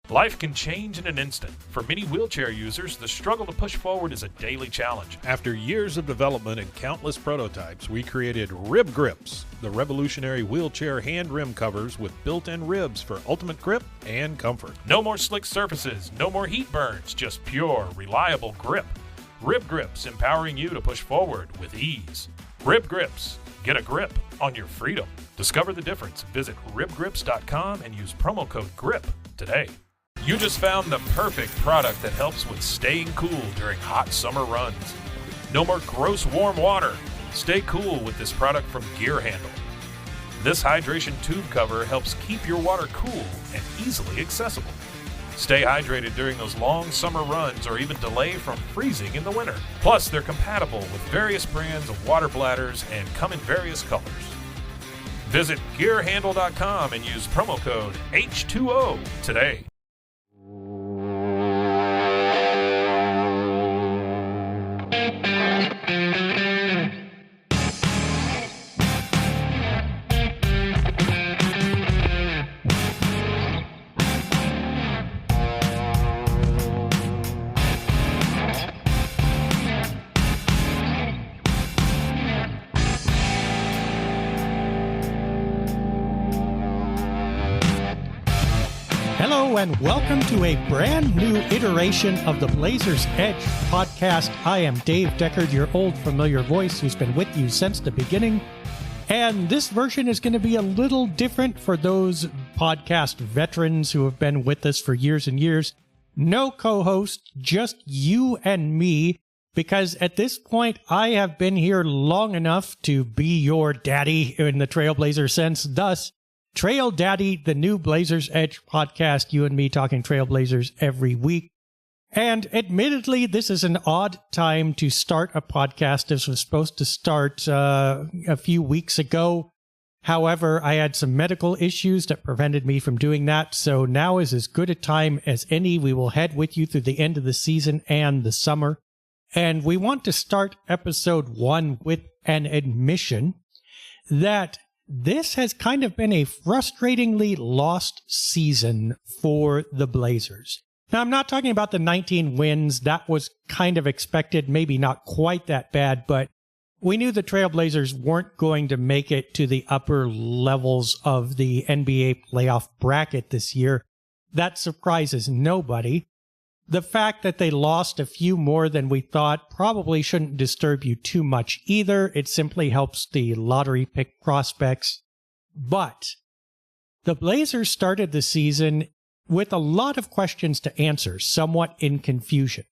Life can change in an instant. For many wheelchair users, the struggle to push forward is a daily challenge. After years of development and countless prototypes, we created Rib Grips, the revolutionary wheelchair hand rim covers with built-in ribs for ultimate grip and comfort. No more slick surfaces, no more heat burns, just pure, reliable grip. Rib Grips, empowering you to push forward with ease. Rib Grips, get a grip on your freedom. Discover the difference. Visit ribgrips.com and use promo code GRIP today. You just found the perfect product that helps with staying cool during hot summer runs. No more gross warm water. Stay cool with this product from Gear Handle. This hydration tube cover helps keep your water cool and easily accessible. Stay hydrated during those long summer runs or even delay from freezing in the winter. Plus, they're compatible with various brands of water bladders and come in various colors. Visit gearhandle.com and use promo code H2O today. Hello and welcome to a brand new iteration of the Blazers Edge podcast. I am Dave Deckard, your old familiar voice who's been with you since the beginning. And this version is going to be a little different for those podcast veterans who have been with us for years and years. No co-host, just you and me, because at this point I have been here long enough to be your daddy in the Trailblazer sense. Thus, Trail Daddy, the new Blazers Edge podcast, you and me talking Trailblazers every week. And admittedly, this is an odd time to start a podcast. This was supposed to start a few weeks ago. However, I had some medical issues that prevented me from doing that. So now is as good a time as any. We will head with you through the end of the season and the summer. And we want to start episode 1 with an admission that this has kind of been a frustratingly lost season for the Blazers. Now, I'm not talking about the 19 wins. That was kind of expected, maybe not quite that bad, but we knew the Trailblazers weren't going to make it to the upper levels of the NBA playoff bracket this year. That surprises nobody. The fact that they lost a few more than we thought probably shouldn't disturb you too much either. It simply helps the lottery pick prospects. But the Blazers started the season with a lot of questions to answer, somewhat in confusion.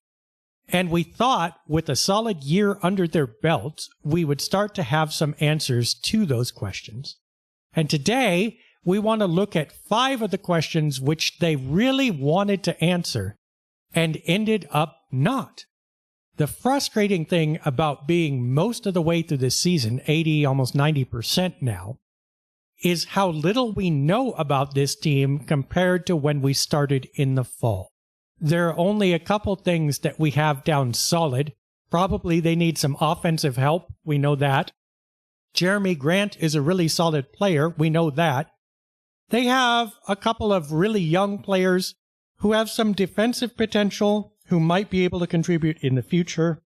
And we thought with a solid year under their belts, we would start to have some answers to those questions. And today, we want to look at 5 of the questions which they really wanted to answer and ended up not. The frustrating thing about being most of the way through this season, 80, almost 90% now, is how little we know about this team compared to when we started in the fall. There are only a couple things that we have down solid. Probably they need some offensive help. We know that. Jeremy Grant is a really solid player. We know that. They have a couple of really young players who have some defensive potential, who might be able to contribute in the future.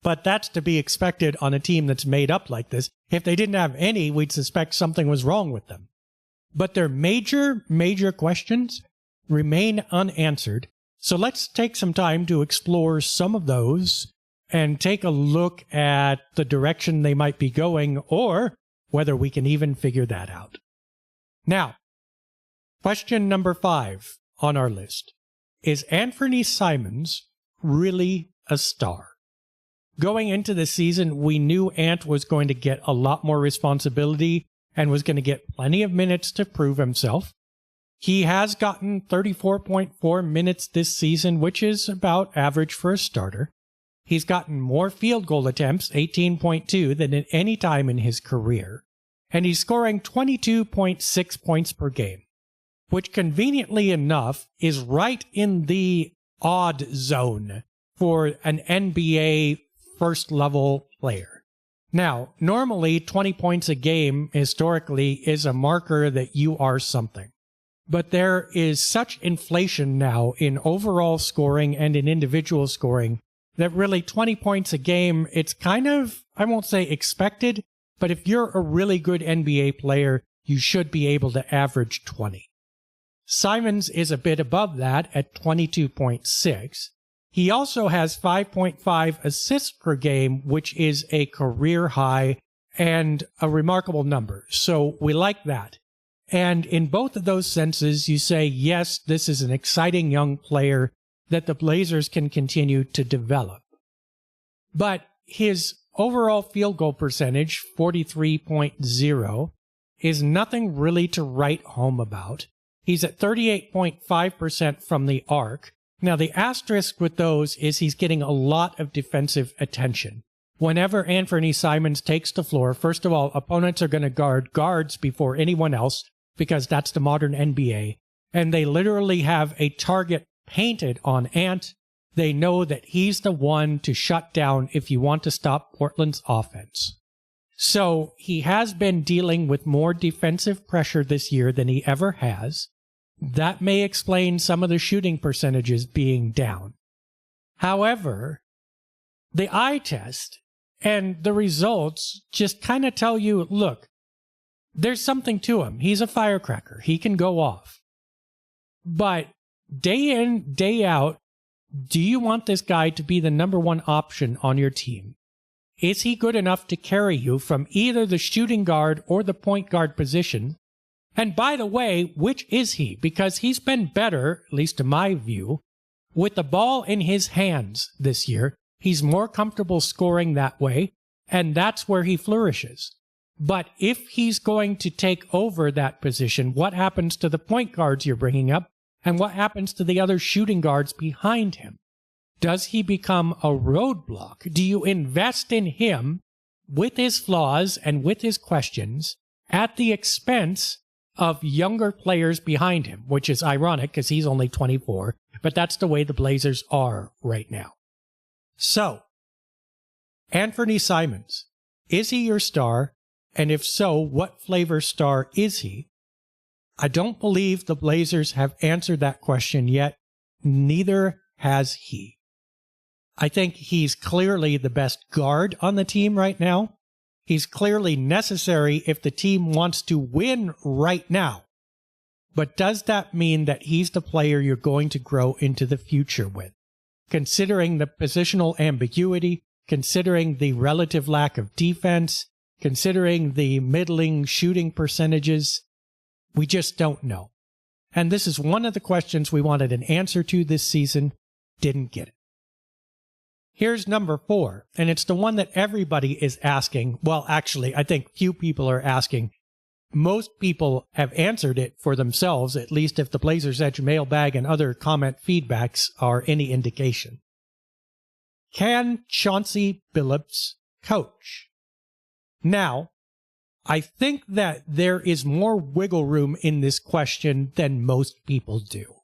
But that's to be expected on a team that's made up like this. If they didn't have any, we'd suspect something was wrong with them. But their major questions remain unanswered. So let's take some time to explore some of those and take a look at the direction they might be going, or whether we can even figure that out. Now, question number 5 on our list. Is Anthony Simons really a star? Going into the season, we knew Ant was going to get a lot more responsibility and was going to get plenty of minutes to prove himself. He has gotten 34.4 minutes this season, which is about average for a starter. He's gotten more field goal attempts, 18.2, than at any time in his career. And he's scoring 22.6 points per game, which conveniently enough is right in the odd zone for an NBA first-level player. Now, normally 20 points a game historically is a marker that you are something. but there is such inflation now in overall scoring and in individual scoring that really 20 points a game, it's kind of, I won't say expected, but if you're a really good NBA player, you should be able to average 20. Simons is a bit above that at 22.6. He also has 5.5 assists per game, which is a career high and a remarkable number. So we like that. And in both of those senses, you say, yes, this is an exciting young player that the Blazers can continue to develop. But his overall field goal percentage, 43.0, is nothing really to write home about. He's at 38.5% from the arc. Now, the asterisk with those is he's getting a lot of defensive attention. Whenever Anthony Simons takes the floor, first of all, opponents are going to guard guards before anyone else because that's the modern NBA. And they literally have a target painted on Ant. They know that he's the one to shut down if you want to stop Portland's offense. So he has been dealing with more defensive pressure this year than he ever has. That may explain some of the shooting percentages being down. However, the eye test and the results just kind of tell you, look, there's something to him. He's a firecracker. He can go off. But day in, day out, do you want this guy to be the number one option on your team? Is he good enough to carry you from either the shooting guard or the point guard position? And by the way, which is he? Because he's been better, at least to my view, with the ball in his hands this year. He's more comfortable scoring that way, and that's where he flourishes. But if he's going to take over that position, what happens to the point guards you're bringing up? And what happens to the other shooting guards behind him? Does he become a roadblock? Do you invest in him with his flaws and with his questions at the expense of younger players behind him, which is ironic because he's only 24, but that's the way the Blazers are right now. So, Anthony Simons, is he your star? And if so, what flavor star is he? I don't believe the Blazers have answered that question yet. Neither has he. I think he's clearly the best guard on the team right now. He's clearly necessary if the team wants to win right now. But does that mean that he's the player you're going to grow into the future with? Considering the positional ambiguity, considering the relative lack of defense, considering the middling shooting percentages, we just don't know. And this is one of the questions we wanted an answer to this season, didn't get it. Here's number 4, and it's the one that everybody is asking. Well, actually, I think few people are asking. Most people have answered it for themselves, at least if the Blazers Edge mailbag and other comment feedbacks are any indication. Can Chauncey Billups coach? Now, I think that there is more wiggle room in this question than most people do.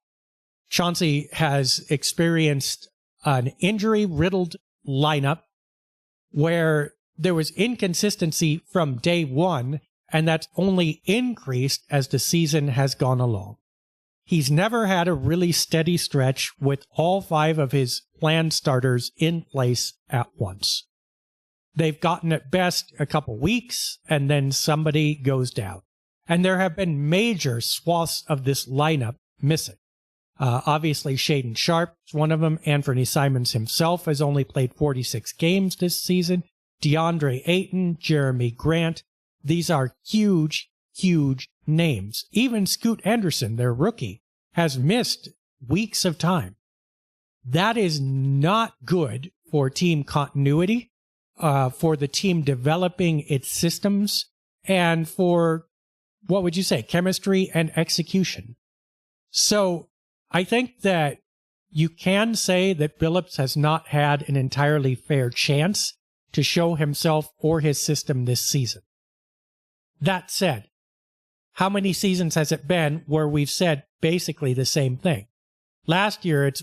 Chauncey has experienced an injury-riddled lineup where there was inconsistency from day one, and that's only increased as the season has gone along. He's never had a really steady stretch with all 5 of his planned starters in place at once. They've gotten at best a couple weeks, and then somebody goes down. And there have been major swaths of this lineup missing. Obviously, Shaedon Sharpe is one of them. Anthony Simons himself has only played 46 games this season. DeAndre Ayton, Jeremy Grant. These are huge, huge names. Even Scoot Anderson, their rookie, has missed weeks of time. That is not good for team continuity, for the team developing its systems, and for, what would you say, chemistry and execution. So I think that you can say that Billups has not had an entirely fair chance to show himself or his system this season. That said, how many seasons has it been where we've said basically the same thing? Last year, it's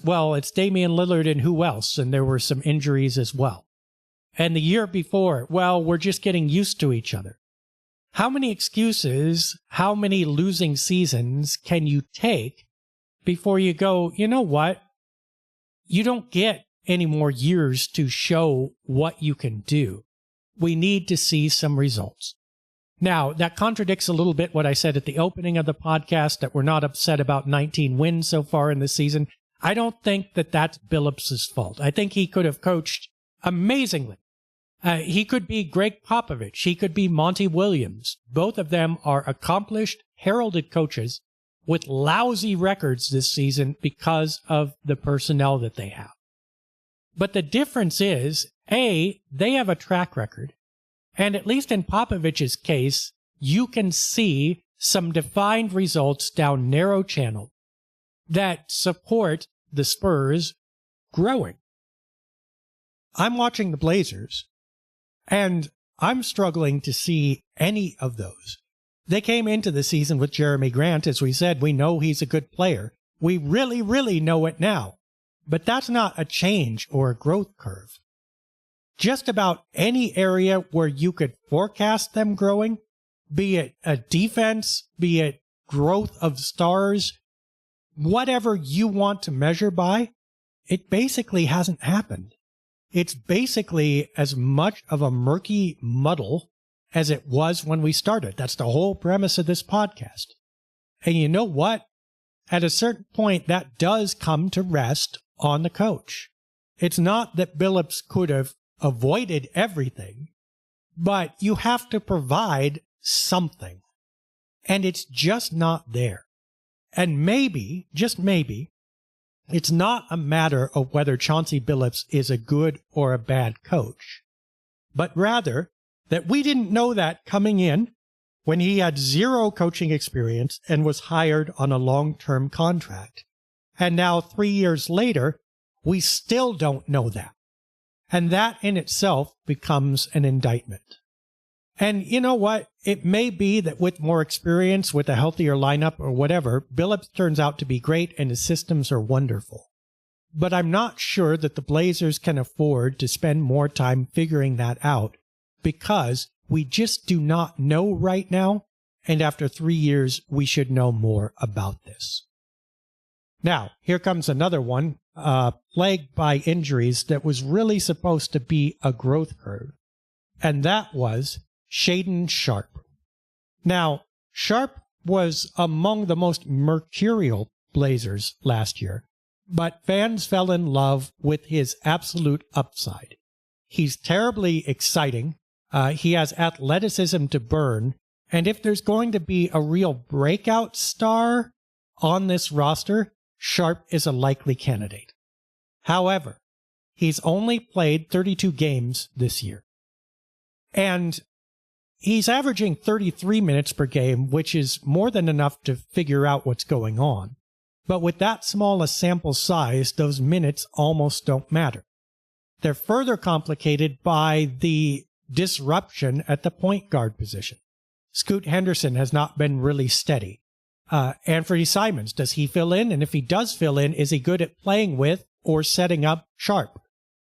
Damian Lillard and who else? And there were some injuries as well. And the year before, we're just getting used to each other. how many excuses, how many losing seasons can you take before you go, you know what? You don't get any more years to show what you can do. We need to see some results. Now, that contradicts a little bit what I said at the opening of the podcast, that we're not upset about 19 wins so far in the season. I don't think that that's Billups' fault. I think he could have coached amazingly. He could be Greg Popovich. He could be Monty Williams. Both of them are accomplished, heralded coaches with lousy records this season because of the personnel that they have. But the difference is, A, they have a track record. And at least in Popovich's case, you can see some defined results down narrow channel that support the Spurs growing. I'm watching the Blazers, and I'm struggling to see any of those. They came into the season with Jeremy Grant. As we said, we know he's a good player. We really, really know it now. But that's not a change or a growth curve. Just about any area where you could forecast them growing, be it a defense, be it growth of stars, whatever you want to measure by, it basically hasn't happened. It's basically as much of a murky muddle as it was when we started. That's the whole premise of this podcast. And you know what? At a certain point, that does come to rest on the coach. It's not that Billups could have avoided everything, but you have to provide something. And it's just not there. And maybe, just maybe, it's not a matter of whether Chauncey Billups is a good or a bad coach, but rather that we didn't know that coming in when he had zero coaching experience and was hired on a long-term contract. And now 3 years later, we still don't know that. And that in itself becomes an indictment. And you know what? It may be that with more experience, with a healthier lineup or whatever, Billups turns out to be great and his systems are wonderful. But I'm not sure that the Blazers can afford to spend more time figuring that out, because we just do not know right now. And after 3 years, we should know more about this. Now, here comes another one, plagued by injuries that was really supposed to be a growth curve. And that was Shaedon Sharpe. Now, Sharpe was among the most mercurial Blazers last year, but fans fell in love with his absolute upside. He's terribly exciting. He has athleticism to burn. And if there's going to be a real breakout star on this roster, Sharpe is a likely candidate. However, he's only played 32 games this year. And he's averaging 33 minutes per game, which is more than enough to figure out what's going on. But with that small a sample size, those minutes almost don't matter. They're further complicated by the disruption at the point guard position. Scoot Henderson has not been really steady. Anthony Simons, does he fill in? And if he does fill in, is he good at playing with or setting up Sharpe?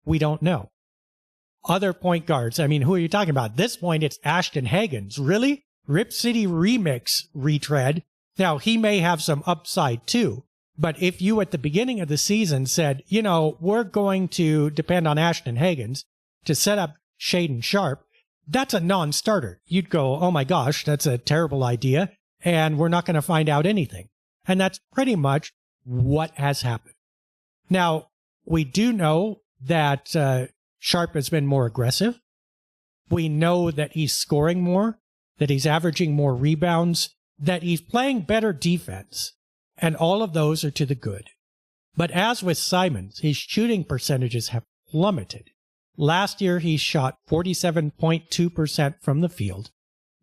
We don't know. Other point guards, I mean, who are you talking about? At this point, it's Ashton Hagens. Really? Rip City Remix retread. Now, he may have some upside too. But if you at the beginning of the season said, you know, we're going to depend on Ashton Hagens to set up Shaedon Sharpe, that's a non-starter. You'd go, oh my gosh, that's a terrible idea, and we're not going to find out anything. And that's pretty much what has happened. Now, we do know that Sharpe has been more aggressive. We know that he's scoring more, that he's averaging more rebounds, that he's playing better defense. And all of those are to the good. But as with Simons, his shooting percentages have plummeted. Last year, he shot 47.2% from the field.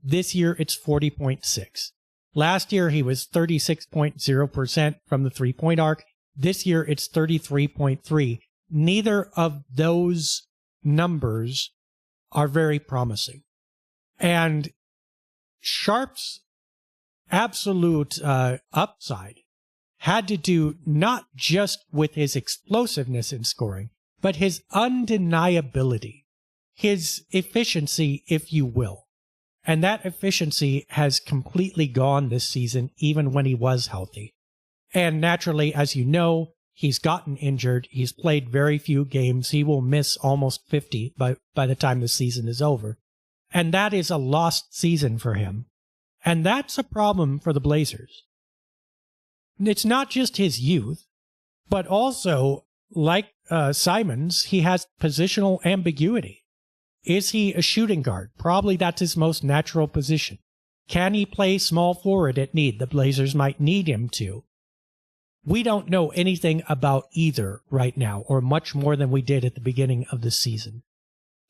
This year, it's 40.6%. Last year, he was 36.0% from the three-point arc. This year, it's 33.3%. Neither of those numbers are very promising. And Sharpe's absolute upside had to do not just with his explosiveness in scoring, but his undeniability, his efficiency, if you will. And that efficiency has completely gone this season, even when he was healthy. And naturally, as you know, he's gotten injured. He's played very few games. He will miss almost 50 by the time the season is over. And that is a lost season for him. And that's a problem for the Blazers. It's not just his youth, but also, like Simons, he has positional ambiguity. Is he a shooting guard? Probably that's his most natural position. Can he play small forward at need? The Blazers might need him to. We don't know anything about either right now, or much more than we did at the beginning of the season.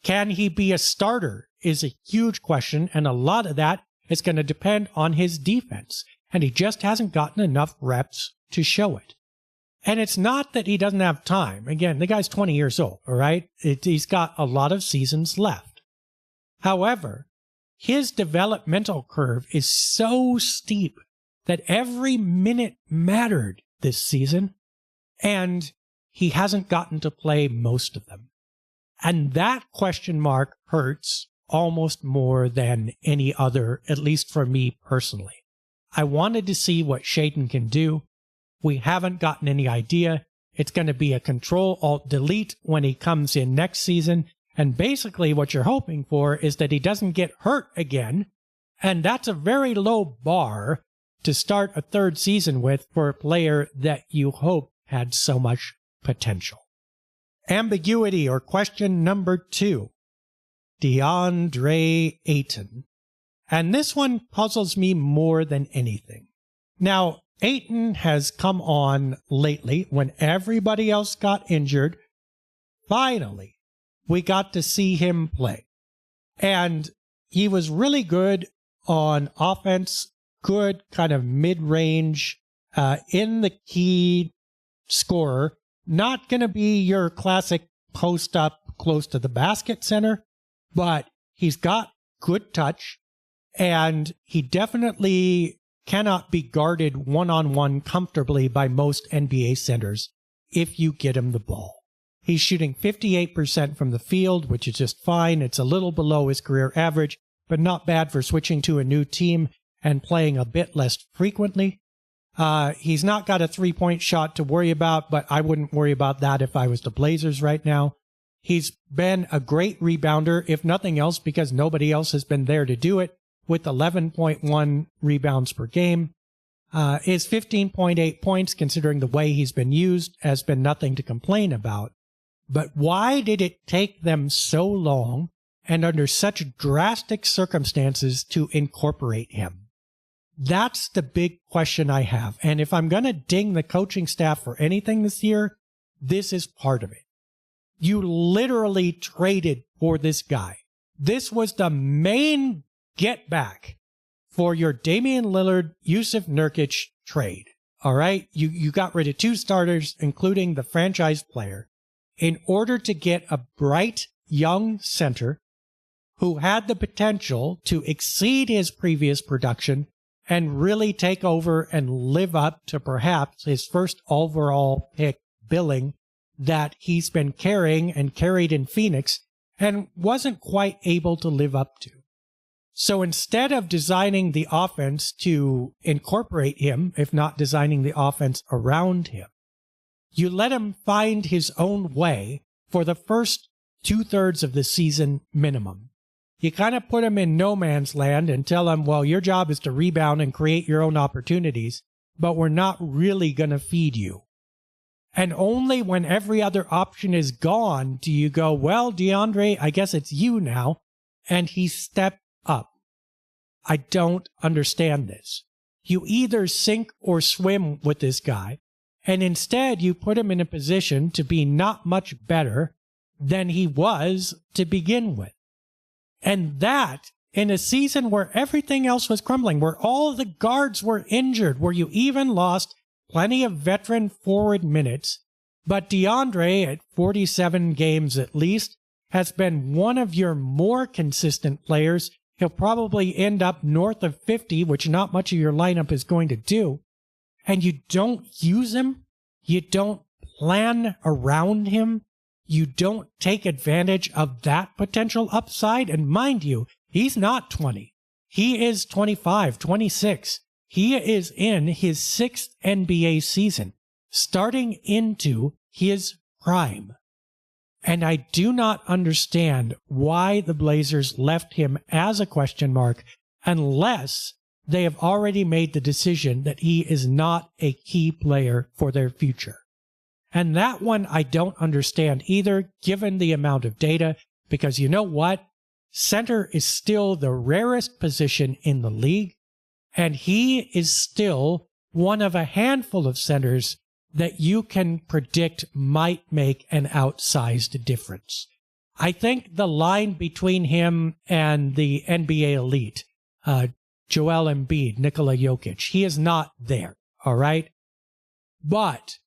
Can he be a starter is a huge question, and a lot of that is going to depend on his defense, and he just hasn't gotten enough reps to show it. And it's not that he doesn't have time. Again, the guy's 20 years old, all right? He's got a lot of seasons left. However, his developmental curve is so steep that every minute mattered this season, and he hasn't gotten to play most of them. And that question mark hurts almost more than any other, at least for me personally. I wanted to see what Shaedon can do. We haven't gotten any idea. It's going to be a Control-Alt-Delete when he comes in next season. And basically what you're hoping for is that he doesn't get hurt again. And that's a very low bar to start a third season with for a player that you hope had so much potential. Ambiguity, or question number 2. DeAndre Ayton. And this one puzzles me more than anything. Now, Ayton has come on lately when everybody else got injured. Finally, we got to see him play. And he was really good on offense, good kind of mid-range, in the key scorer. Not going to be your classic post-up close to the basket center, but he's got good touch, and he definitely cannot be guarded one-on-one comfortably by most NBA centers if you get him the ball. He's shooting 58% from the field, which is just fine. It's a little below his career average, but not bad for switching to a new team and playing a bit less frequently. He's not got a three-point shot to worry about, but I wouldn't worry about that if I was the Blazers right now. He's been a great rebounder, if nothing else, because nobody else has been there to do it, with 11.1 rebounds per game. His 15.8 points, considering the way he's been used, has been nothing to complain about. But why did it take them so long and under such drastic circumstances to incorporate him? That's the big question I have. And if I'm going to ding the coaching staff for anything this year, this is part of it. You literally traded for this guy. This was the main get back for your Damian Lillard, Yusuf Nurkic trade. All right. You got rid of 2 starters, including the franchise player, in order to get a bright young center who had the potential to exceed his previous production and really take over and live up to perhaps his first overall pick billing that he's been carrying and carried in Phoenix and wasn't quite able to live up to. So instead of designing the offense to incorporate him, if not designing the offense around him, you let him find his own way for the first 2/3 of the season minimum. You kind of put him in no man's land and tell him, well, your job is to rebound and create your own opportunities, but we're not really going to feed you. And only when every other option is gone do you go, well, DeAndre, I guess it's you now. And he stepped up. I don't understand this. You either sink or swim with this guy, and instead you put him in a position to be not much better than he was to begin with. And that in a season where everything else was crumbling, where all the guards were injured, where you even lost plenty of veteran forward minutes, but DeAndre, at 47 games at least, has been one of your more consistent players. He'll probably end up north of 50, which not much of your lineup is going to do. And you don't use him. You don't plan around him. You don't take advantage of that potential upside. And mind you, he's not 20. He is 25, 26. He is in his 6th NBA season, starting into his prime. And I do not understand why the Blazers left him as a question mark unless they have already made the decision that he is not a key player for their future. And that one I don't understand either, given the amount of data, because you know what? Center is still the rarest position in the league, and he is still one of a handful of centers that you can predict might make an outsized difference. I think the line between him and the NBA elite, Joel Embiid, Nikola Jokic, he is not there, all right? But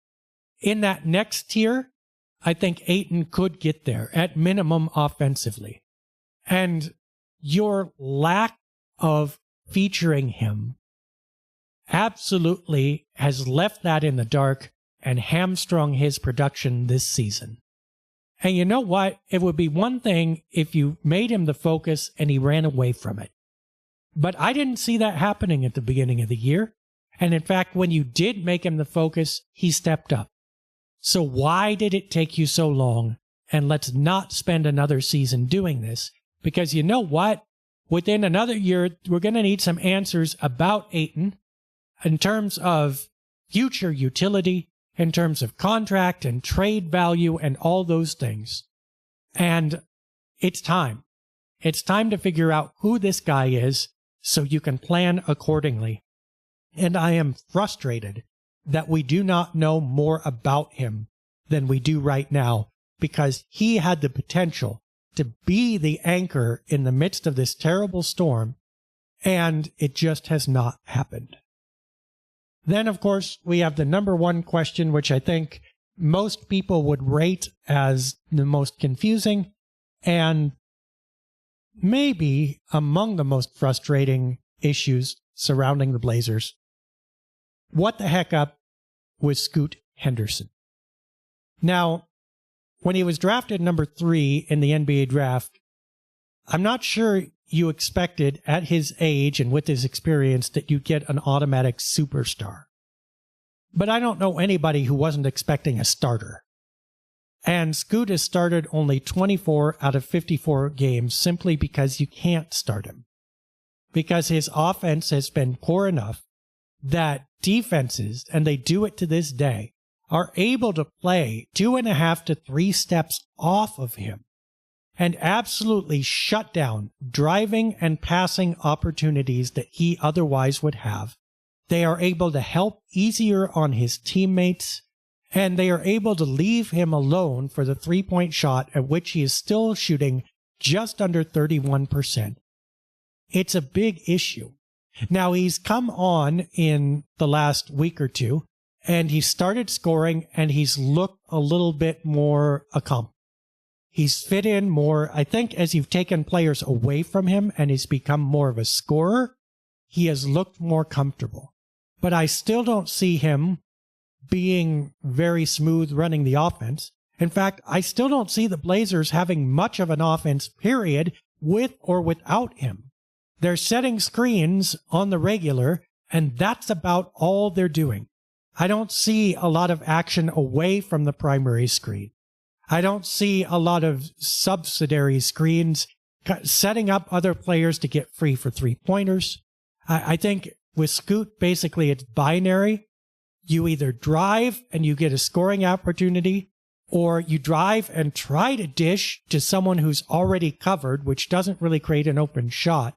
in that next tier, I think Ayton could get there, at minimum offensively. And your lack of featuring him absolutely has left that in the dark and hamstrung his production this season. And you know what? It would be one thing if you made him the focus and he ran away from it. But I didn't see that happening at the beginning of the year. And in fact, when you did make him the focus, he stepped up. So why did it take you so long? And let's not spend another season doing this. Because you know what? Within another year, we're going to need some answers about Ayton in terms of future utility, in terms of contract and trade value and all those things. And it's time. It's time to figure out who this guy is so you can plan accordingly. And I am frustrated that we do not know more about him than we do right now, because he had the potential to be the anchor in the midst of this terrible storm, and it just has not happened. Then, of course, we have the number one question, which I think most people would rate as the most confusing and maybe among the most frustrating issues surrounding the Blazers. What the heck up with Scoot Henderson? Now, when he was drafted number 3 in the NBA draft, I'm not sure you expected at his age and with his experience that you'd get an automatic superstar. But I don't know anybody who wasn't expecting a starter. And Scoot has started only 24 out of 54 games simply because you can't start him. Because his offense has been poor enough that defenses, and they do it to this day, are able to play 2.5 to 3 steps off of him and absolutely shut down driving and passing opportunities that he otherwise would have. They are able to help easier on his teammates, and they are able to leave him alone for the three-point shot, at which he is still shooting just under 31%. It's a big issue. Now, he's come on in the last week or two, and he started scoring, and he's looked a little bit more accomplished. He's fit in more. I think as you've taken players away from him and he's become more of a scorer, he has looked more comfortable. But I still don't see him being very smooth running the offense. In fact, I still don't see the Blazers having much of an offense, period, with or without him. They're setting screens on the regular, and that's about all they're doing. I don't see a lot of action away from the primary screen. I don't see a lot of subsidiary screens setting up other players to get free for three-pointers. I think with Scoot, basically it's binary. You either drive and you get a scoring opportunity, or you drive and try to dish to someone who's already covered, which doesn't really create an open shot,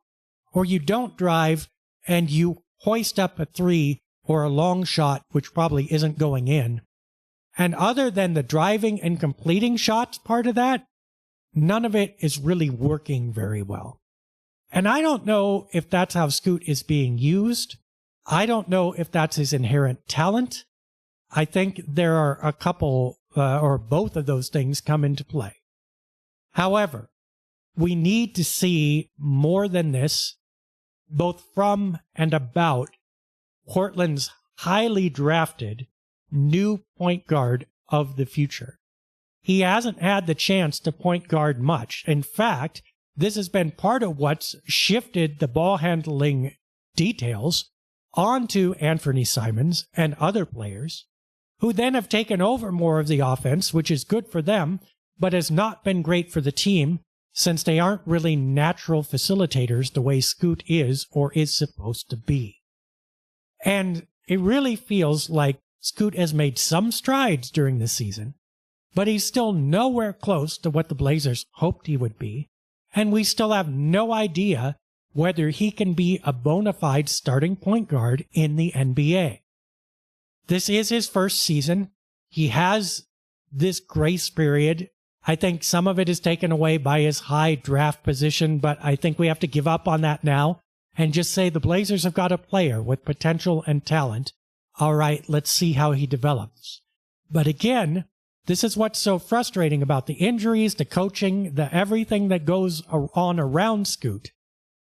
or you don't drive and you hoist up a three or a long shot, which probably isn't going in. And other than the driving and completing shots part of that, none of it is really working very well. And I don't know if that's how Scoot is being used. I don't know if that's his inherent talent. I think there are a couple or both of those things come into play. However, we need to see more than this, both from and about Portland's highly drafted new point guard of the future. He hasn't had the chance to point guard much. In fact, this has been part of what's shifted the ball handling details onto Anthony Simons and other players, who then have taken over more of the offense, which is good for them, but has not been great for the team since they aren't really natural facilitators the way Scoot is or is supposed to be. And it really feels like Scoot has made some strides during the season, but he's still nowhere close to what the Blazers hoped he would be, and we still have no idea whether he can be a bona fide starting point guard in the NBA. This is his first season. He has this grace period. I think some of it is taken away by his high draft position, but I think we have to give up on that now and just say the Blazers have got a player with potential and talent. All right, let's see how he develops. But again, this is what's so frustrating about the injuries, the coaching, the everything that goes on around Scoot,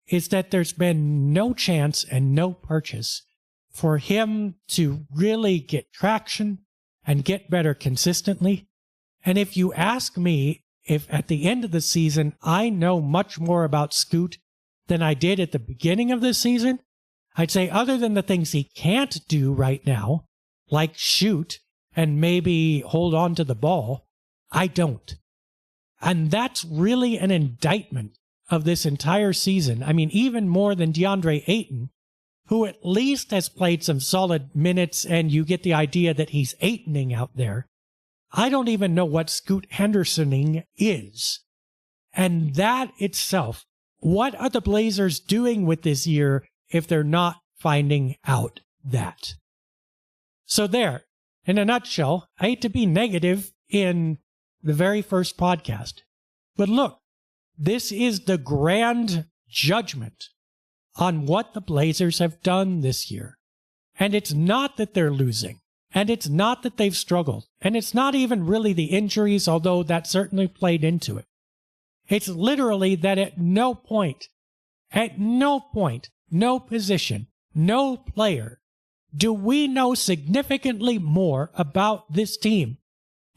is that there's been no chance and no purchase for him to really get traction and get better consistently. And if you ask me if at the end of the season I know much more about Scoot than I did at the beginning of the season, I'd say other than the things he can't do right now, like shoot and maybe hold on to the ball, I don't. And that's really an indictment of this entire season. I mean, even more than DeAndre Ayton, who at least has played some solid minutes, and you get the idea that he's Aytoning out there. I don't even know what Scoot Hendersoning is. And that itself, what are the Blazers doing with this year if they're not finding out that? So there, in a nutshell, I hate to be negative in the very first podcast, but look, this is the grand judgment on what the Blazers have done this year. And it's not that they're losing, and it's not that they've struggled, and it's not even really the injuries, although that certainly played into it. It's literally that at no point, no position, no player, do we know significantly more about this team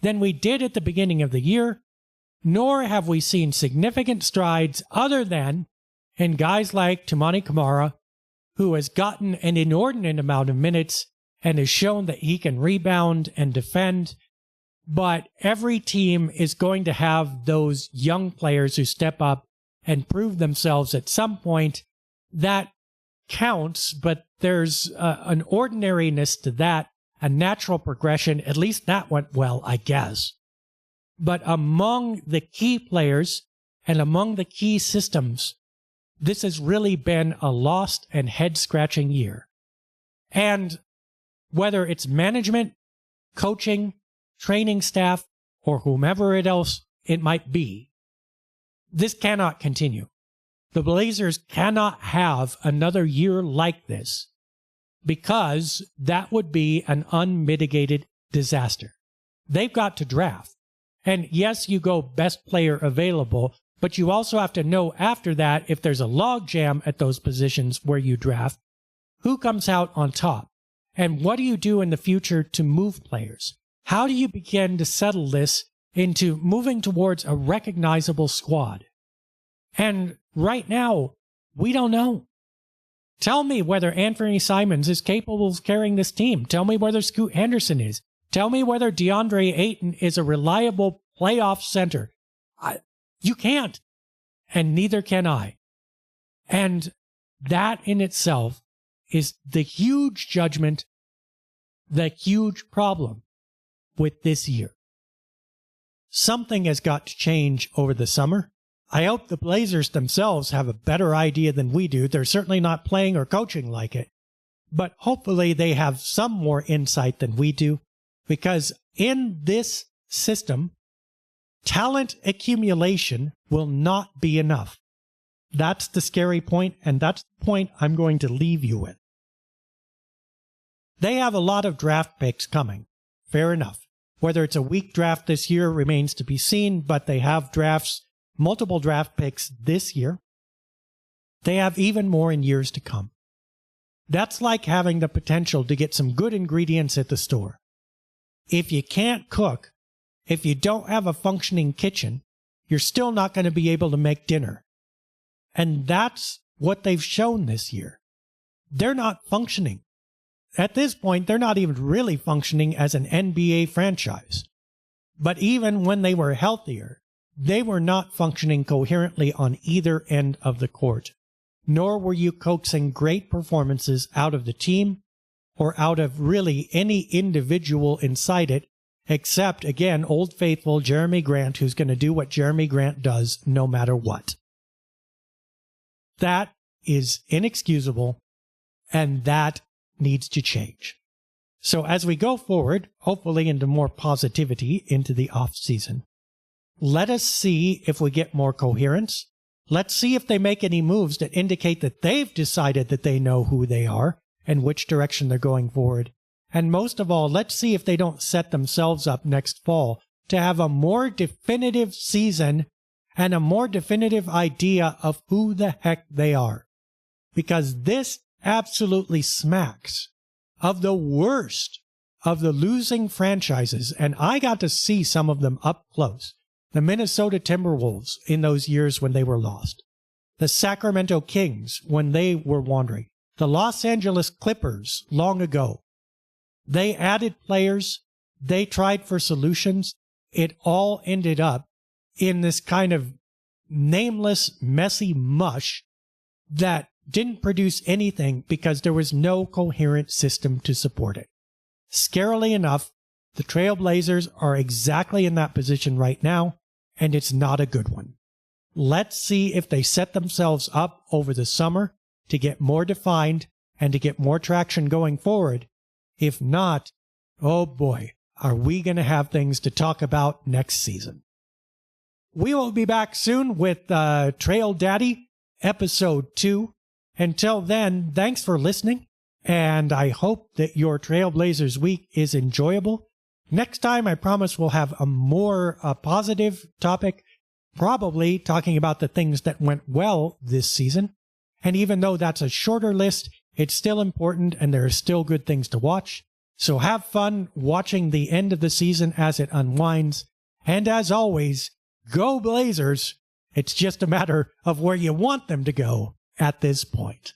than we did at the beginning of the year, nor have we seen significant strides other than in guys like Toumani Camara, who has gotten an inordinate amount of minutes and has shown that he can rebound and defend. But every team is going to have those young players who step up and prove themselves at some point. That counts, but there's an ordinariness to that, a natural progression. At least that went well, I guess. But among the key players and among the key systems, this has really been a lost and head-scratching year. And whether it's management, coaching, training staff, or whomever else it might be, this cannot continue. The Blazers cannot have another year like this, because that would be an unmitigated disaster. They've got to draft. And yes, you go best player available, but you also have to know after that, if there's a logjam at those positions where you draft, who comes out on top? And what do you do in the future to move players? How do you begin to settle this into moving towards a recognizable squad? And right now, we don't know. Tell me whether Anthony Simons is capable of carrying this team. Tell me whether Scoot Henderson is. Tell me whether DeAndre Ayton is a reliable playoff center. You can't. And neither can I. And that in itself is the huge judgment, the huge problem with this year. Something has got to change over the summer. I hope the Blazers themselves have a better idea than we do. They're certainly not playing or coaching like it. But hopefully they have some more insight than we do. Because in this system, talent accumulation will not be enough. That's the scary point, and that's the point I'm going to leave you with. They have a lot of draft picks coming. Fair enough. Whether it's a weak draft this year remains to be seen, but they have multiple draft picks this year. They have even more in years to come. That's like having the potential to get some good ingredients at the store. If you can't cook, if you don't have a functioning kitchen, you're still not going to be able to make dinner. And that's what they've shown this year. They're not functioning. At this point, they're not even really functioning as an NBA franchise. But even when they were healthier, they were not functioning coherently on either end of the court. Nor were you coaxing great performances out of the team or out of really any individual inside it, except, again, Old Faithful Jeremy Grant, who's going to do what Jeremy Grant does no matter what. That is inexcusable, and that needs to change. So as we go forward, hopefully into more positivity into the off-season, let us see if we get more coherence. Let's see if they make any moves that indicate that they've decided that they know who they are and which direction they're going forward. And most of all, let's see if they don't set themselves up next fall to have a more definitive season and a more definitive idea of who the heck they are. Because this absolutely smacks of the worst of the losing franchises, and I got to see some of them up close. The Minnesota Timberwolves in those years when they were lost. The Sacramento Kings when they were wandering. The Los Angeles Clippers long ago. They added players. They tried for solutions. It all ended up in this kind of nameless, messy mush that didn't produce anything because there was no coherent system to support it. Scarily enough, the Trailblazers are exactly in that position right now, and it's not a good one. Let's see if they set themselves up over the summer to get more defined and to get more traction going forward. If not, oh boy, are we going to have things to talk about next season. We will be back soon with Trail Daddy, Episode 2. Until then, thanks for listening, and I hope that your Trailblazers week is enjoyable. Next time, I promise we'll have a more positive topic, probably talking about the things that went well this season. And even though that's a shorter list, it's still important and there are still good things to watch. So have fun watching the end of the season as it unwinds. And as always, go Blazers! It's just a matter of where you want them to go at this point.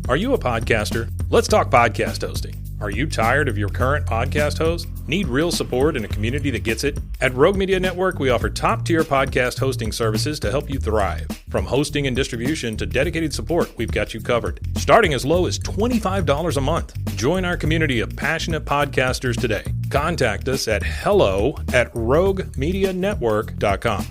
Are you a podcaster? Let's talk podcast hosting. Are you tired of your current podcast host? Need real support in a community that gets it? At Rogue Media Network, we offer top-tier podcast hosting services to help you thrive. From hosting and distribution to dedicated support, we've got you covered. Starting as low as $25 a month. Join our community of passionate podcasters today. Contact us at hello@roguemedianetwork.com.